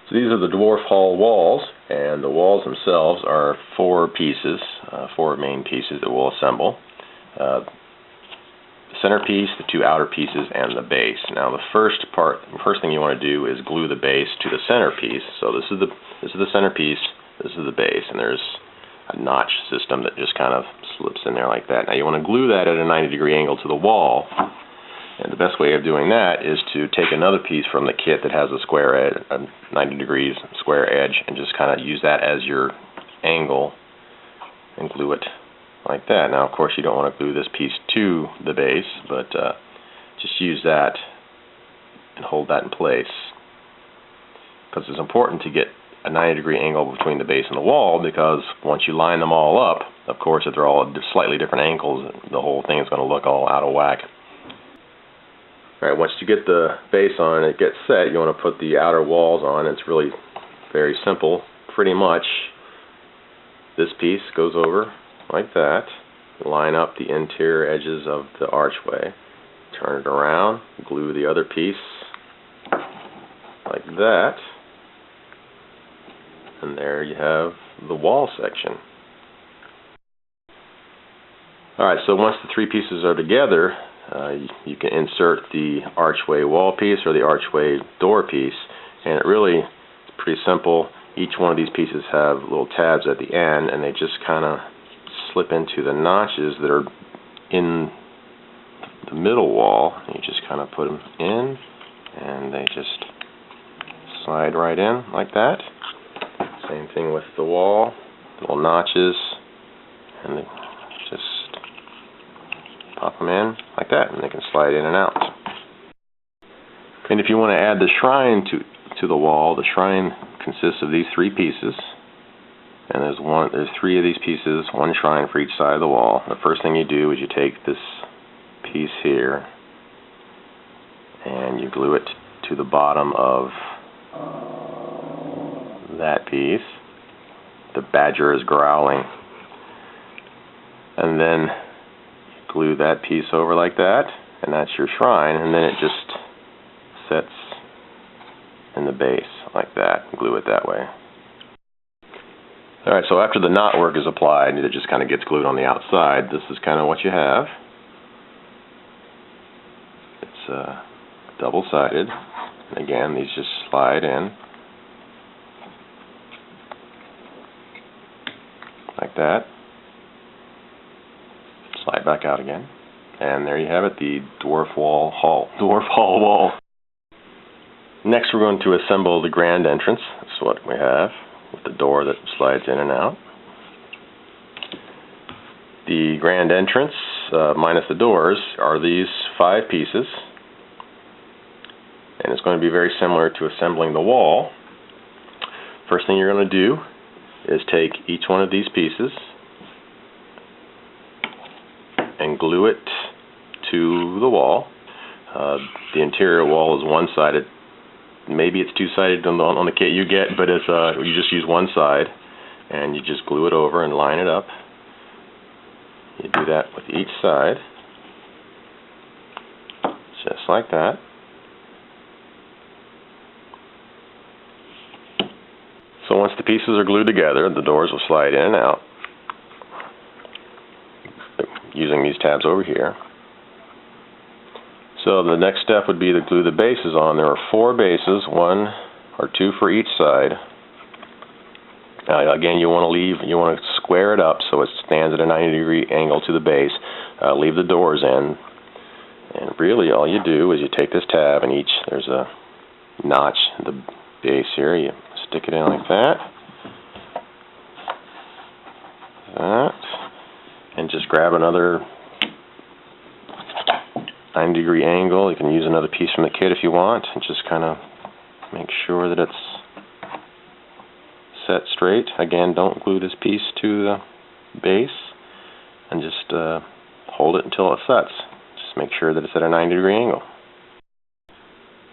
So these are the Dwarf Hall walls, and the walls themselves are four pieces, four main pieces that we'll assemble. The centerpiece, the two outer pieces, and the base. Now the first thing you want to do is glue the base to the centerpiece. So this is the centerpiece, this is the base, and there's a notch system that just kind of slips in there like that. Now you want to glue that at a 90-degree angle to the wall. And the best way of doing that is to take another piece from the kit that has a square edge, a 90 degrees square edge, and just kind of use that as your angle and glue it like that. Now, of course, you don't want to glue this piece to the base, but just use that and hold that in place, because it's important to get a 90-degree angle between the base and the wall, because once you line them all up, of course, if they're all at slightly different angles, the whole thing is going to look all out of whack. Alright, once you get the base on and it gets set, you want to put the outer walls on. It's really very simple. Pretty much this piece goes over like that. Line up the interior edges of the archway. Turn it around. Glue the other piece like that. And there you have the wall section. Alright, so once the three pieces are together, you can insert the archway wall piece or the archway door piece, and it really is pretty simple. Each one of these pieces have little tabs at the end, and they just kind of slip into the notches that are in the middle wall. You just kind of put them in, and they just slide right in like that. Same thing with the wall, little notches, and they just pop them in like that, and they can slide in and out. And if you want to add the shrine to the wall, the shrine consists of these three pieces, and there's three of these pieces, one shrine for each side of the wall. The first thing you do is you take this piece here and you glue it to the bottom of that piece. The badger is growling. And then glue that piece over like that, and that's your shrine, and then it just sets in the base like that. Glue it that way. Alright, so after the knot work is applied, it just kind of gets glued on the outside. This is kind of what you have. It's double-sided. And again, these just slide in like that. Slide back out again, and there you have it, the Dwarf Hall wall. Next, we're going to assemble the grand entrance. That's what we have, with the door that slides in and out. The grand entrance, minus the doors, are these five pieces, and it's going to be very similar to assembling the wall. First thing you're going to do is take each one of these pieces and glue it to the wall. The interior wall is one-sided. Maybe it's two-sided on the kit you get, but it's you just use one side, and you just glue it over and line it up. You do that with each side, just like that. So once the pieces are glued together, the doors will slide in and out, using these tabs over here. So the next step would be to glue the bases on. There are four bases, one or two for each side. Again, you want to square it up so it stands at a 90-degree angle to the base. Leave the doors in, and really all you do is you take this tab, and there's a notch at the base here. You stick it in like that. And just grab another 90-degree angle. You can use another piece from the kit if you want, and just kind of make sure that it's set straight. Again, don't glue this piece to the base, and just hold it until it sets. Just make sure that it's at a 90-degree angle.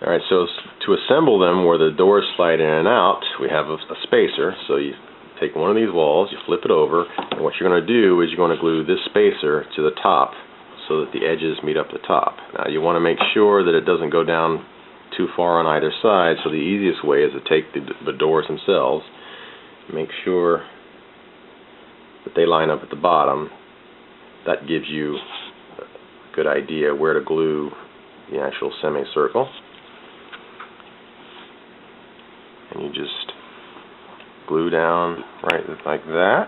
Alright, so to assemble them where the doors slide in and out, we have a spacer. So you take one of these walls, you flip it over, and what you're going to do is you're going to glue this spacer to the top so that the edges meet up the top. Now you want to make sure that it doesn't go down too far on either side, so the easiest way is to take the doors themselves, make sure that they line up at the bottom. That gives you a good idea where to glue the actual semicircle. And you just glue down right like that.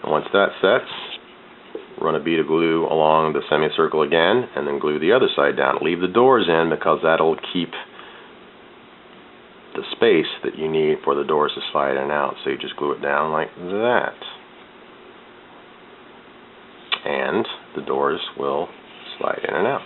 And once that sets, run a bead of glue along the semicircle again, and then glue the other side down. Leave the doors in because that'll keep the space that you need for the doors to slide in and out. So you just glue it down like that. And the doors will slide in and out.